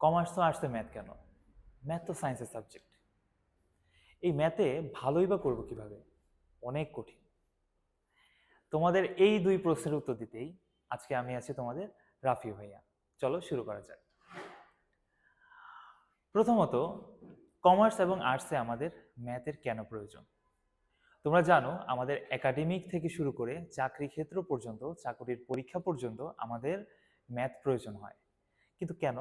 Commerce তো আর্টসে math কেন? Math তো সায়েন্সের সাবজেক্ট। এই ম্যাথে ভালোই বা করবো কিভাবে? অনেক কঠিন। তোমাদের এই দুই প্রশ্নের উত্তর দিতেই আজকে আমি আছি তোমাদের রাফি ভাইয়া। চলো শুরু করা যাক। প্রথমত, কমার্স এবং আর্টসে আমাদের ম্যাথের কেন প্রয়োজন? তোমরা জানো আমাদের একাডেমিক থেকে শুরু করে চাকরি ক্ষেত্র পর্যন্ত, চাকরির পরীক্ষা পর্যন্ত আমাদের ম্যাথ প্রয়োজন হয়। কিন্তু কেন?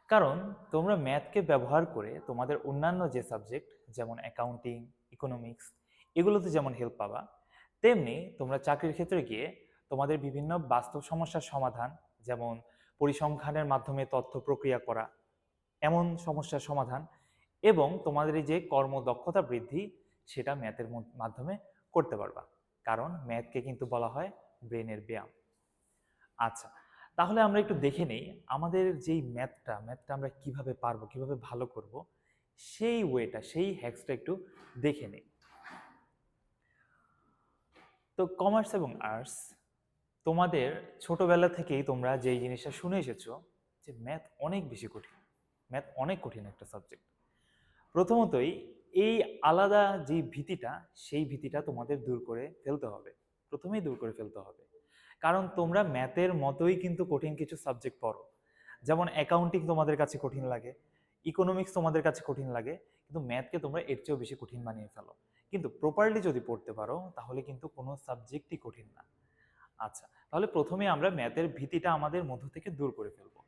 কারণ তোমরা ম্যাথকে ব্যবহার করে তোমাদের অন্যান্য যে সাবজেক্ট যেমন অ্যাকাউন্টিং, ইকোনমিক্স এগুলোতে যেমন হেল্প পাবা, তেমনি তোমরা চাকরির ক্ষেত্রে গিয়ে তোমাদের বিভিন্ন বাস্তব সমস্যার সমাধান, যেমন পরিসংখ্যানের মাধ্যমে তথ্য প্রক্রিয়া করা, এমন সমস্যার সমাধান এবং তোমাদের এই যে কর্মদক্ষতা বৃদ্ধি, সেটা ম্যাথের মাধ্যমে করতে পারবা। কারণ ম্যাথকে কিন্তু বলা হয় ব্রেনের ব্যায়াম। আচ্ছা, তাহলে আমরা একটু দেখে নেই আমাদের যেই ম্যাথটা আমরা কিভাবে পারবো, কিভাবে ভালো করব, সেই ওয়েটা, সেই হ্যাক্সটা একটু দেখে নেই। তো কমার্স এবং আর্টস, তোমাদের ছোটবেলা থেকেই তোমরা যেই জিনিসটা শুনে এসেছো যে ম্যাথ অনেক বেশি কঠিন, ম্যাথ অনেক কঠিন একটা সাবজেক্ট। প্রথমতই এই আলাদা যে ভীতিটা, সেই ভীতিটা তোমাদের দূর করে ফেলতে হবে, প্রথমেই দূর করে ফেলতে হবে। কারণ তোমরা ম্যাথের মতোই কিন্তু কঠিন কিছু সাবজেক্ট পড়ো, যেমন অ্যাকাউন্টিং তোমাদের কাছে কঠিন লাগে, ইকোনমিক্স তোমাদের কাছে কঠিন লাগে, কিন্তু ম্যাথকে তোমরা এর চেয়েও বেশি কঠিন বানিয়ে ফেলো। কিন্তু প্রপারলি যদি পড়তে পারো তাহলে কিন্তু কোনো সাবজেক্টই কঠিন না। আচ্ছা, তাহলে প্রথমে আমরা ম্যাথের ভীতিটা আমাদের মধ্য থেকে দূর করে ফেলবো।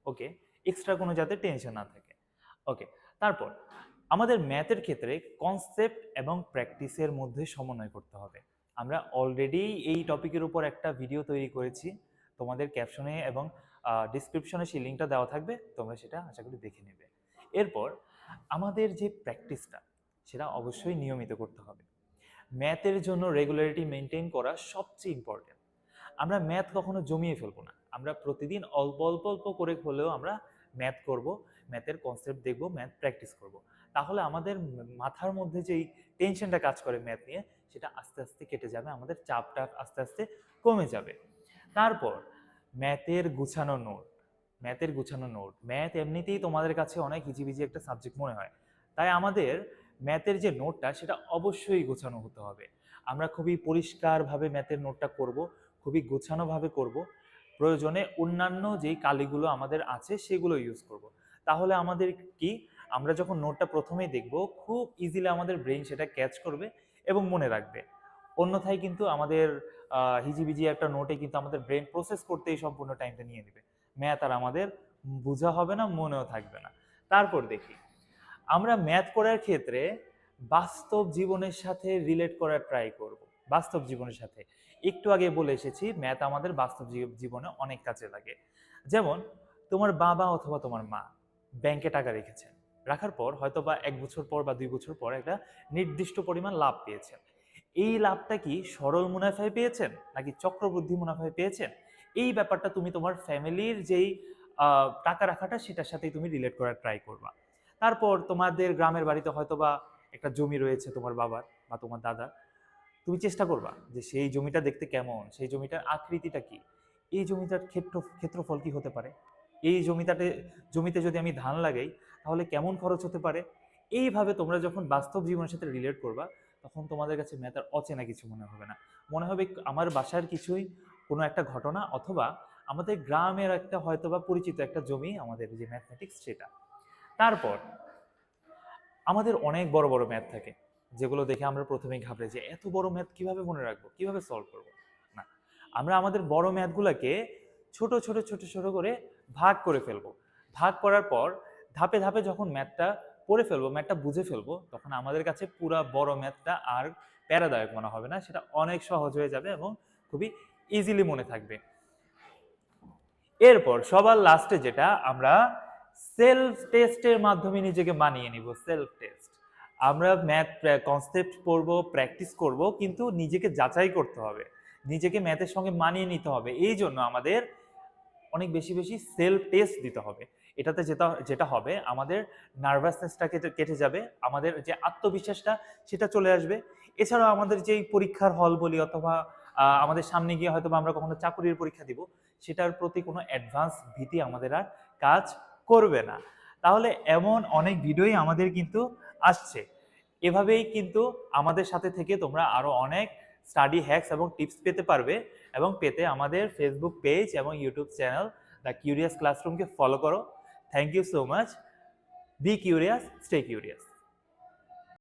ওকে, এক্সট্রা কোনো যাতে টেনশন না থাকে। ওকে, তারপর আমাদের ম্যাথের ক্ষেত্রে কনসেপ্ট এবং প্র্যাকটিসের মধ্যে সমন্বয় করতে হবে। আমরা অলরেডি এই টপিকের উপর একটা ভিডিও তৈরি করেছি, তোমাদের ক্যাপশনে এবং ডিসক্রিপশনে সেই লিঙ্কটা দেওয়া থাকবে, তোমরা সেটা আশা করি দেখে নেবে। এরপর আমাদের যে প্র্যাকটিসটা, সেটা অবশ্যই নিয়মিত করতে হবে। ম্যাথের জন্য রেগুলারিটি মেনটেন করা সবচেয়ে ইম্পর্টেন্ট। আমরা ম্যাথ কখনো জমিয়ে ফেলবো না, আমরা প্রতিদিন অল্প অল্প অল্প করে হলেও আমরা ম্যাথ করব, ম্যাথের কনসেপ্ট দেখব, ম্যাথ প্র্যাকটিস করব। তাহলে আমাদের মাথার মধ্যে যেই টেনশনটা কাজ করে ম্যাথ নিয়ে, সেটা আস্তে আস্তে কেটে যাবে, আমাদের চাপটা আস্তে আস্তে কমে যাবে। তারপর ম্যাথের গুছানো নোট, ম্যাথ এমনিতেই তোমাদের কাছে অনেক হিজিবিজি একটা সাবজেক্ট মনে হয়, তাই আমাদের ম্যাথের যে নোটটা সেটা অবশ্যই গোছানো হতে হবে। আমরা খুবই পরিষ্কারভাবে ম্যাথের নোটটা করব, খুবই গোছানোভাবে করব। প্রয়োজনে অন্যান্য যেই কালিগুলো আমাদের আছে সেগুলো ইউজ করব। তাহলে আমাদের কি, আমরা যখন নোটটা প্রথমেই দেখব, খুব ইজিলি আমাদের ব্রেইন সেটা ক্যাচ করবে এবং মনে রাখবে। অন্যথায় কিন্তু আমাদের হিজিবিজি একটা নোটে কিন্তু আমাদের ব্রেন প্রসেস করতেই সম্পূর্ণ টাইমটা নিয়ে নেবে, ম্যাথ আর আমাদের বোঝা হবে না, মনেও থাকবে না। তারপর দেখি আমরা ম্যাথ করার ক্ষেত্রে বাস্তব জীবনের সাথে রিলেট করার ট্রাই করব। বাস্তব জীবনের সাথে একটু আগে বলে এসেছি ম্যাথ আমাদের বাস্তব জীবনে অনেক কাজে লাগে। যেমন তোমার বাবা অথবা তোমার মা ব্যাংকে টাকা রেখেছেন, রাখার পর হয়তো বা 1 বছর পর বা 2 বছর পর একটা নির্দিষ্ট পরিমাণ লাভ পেয়েছেন। এই লাভটা কি সরল মুনাফায় পেয়েছেন নাকি চক্রবৃদ্ধি মুনাফায় পেয়েছেন? এই ব্যাপারটা তুমি তোমার ফ্যামিলির যেই টাকা রাখাটা, সেটার সাথেই তুমি রিলেট করার ট্রাই করবা। তারপর তোমাদের গ্রামের বাড়িতে হয়তো বা একটা জমি রয়েছে তোমার বাবার বা তোমার দাদার, তুমি চেষ্টা করবা যে সেই জমিটা দেখতে কেমন, সেই জমিটার আকৃতিটা কি, এই জমিটার ক্ষেত্রফল কি হতে পারে, এই জমিতে যদি আমি ধান লাগাই তাহলে কেমন খরচ হতে পারে। এইভাবে তোমরা যখন বাস্তব জীবনের সাথে রিলেট করবা, তখন তোমাদের কাছে ম্যাথ আর অচেনা কিছু মনে হবে না, মনে হবে আমার বাসার কিছুই কোনো একটা ঘটনা, অথবা আমাদের গ্রামের একটা হয়তোবা পরিচিত একটা জমি, আমাদের যে ম্যাথমেটিক্স সেটা। তারপর আমাদের অনেক বড় বড় ম্যাথ থাকে, যেগুলো দেখে আমরা প্রথমেই ঘাবড়ে যে এত বড় ম্যাথ কিভাবে মনে রাখবো, কিভাবে সলভ করবো। না, আমরা আমাদের বড় ম্যাথগুলোকে ছোট ছোট ছোট ছোট করে ভাগ করে ফেলবো। ভাগ করার পর ধাপে ধাপে যখন ম্যাথটা পড়ে ফেলবো, ম্যাথটা বুঝে ফেলবো, তখন আমাদের কাছে পুরো বড় ম্যাথটা আর প্যারাদায়ক মনে হবে না, সেটা অনেক সহজ হয়ে যাবে এবং খুবই ইজিলি মনে থাকবে। এরপর সবার লাস্টে যেটা, আমরা সেলফ টেস্টের মাধ্যমে নিজেকে মানিয়ে নিব। সেলফ টেস্ট, আমরা ম্যাথ কনসেপ্ট পড়বো, প্র্যাকটিস করব, কিন্তু নিজেকে যাচাই করতে হবে, নিজেকে ম্যাথের সঙ্গে মানিয়ে নিতে হবে। এই জন্য আমাদের অনেক বেশি বেশি সেলফ টেস্ট দিতে হবে। এটাতে যেটা যেটা হবে, আমাদের নার্ভাসনেসটা কেটে যাবে, আমাদের যে আত্মবিশ্বাসটা সেটা চলে আসবে। এছাড়াও আমাদের যেই পরীক্ষার হল বলি, অথবা আমাদের সামনে গিয়ে হয়তো আমরা কখনো চাকরির পরীক্ষা দিব, সেটার প্রতি কোনো অ্যাডভান্স ভীতি আমাদের আর কাজ করবে না। তাহলে এমন অনেক ভিডিওই আমাদের কিন্তু আসছে। এভাবেই কিন্তু আমাদের সাথে থেকে তোমরা আরো অনেক স্টাডি হ্যাকস এবং টিপস পেতে পারবে, এবং পেতে আমাদের ফেসবুক পেজ এবং ইউটিউব চ্যানেল দ্য কিউরিয়াস ক্লাসরুমকে ফলো করো। Thank you so much. Be curious, stay curious.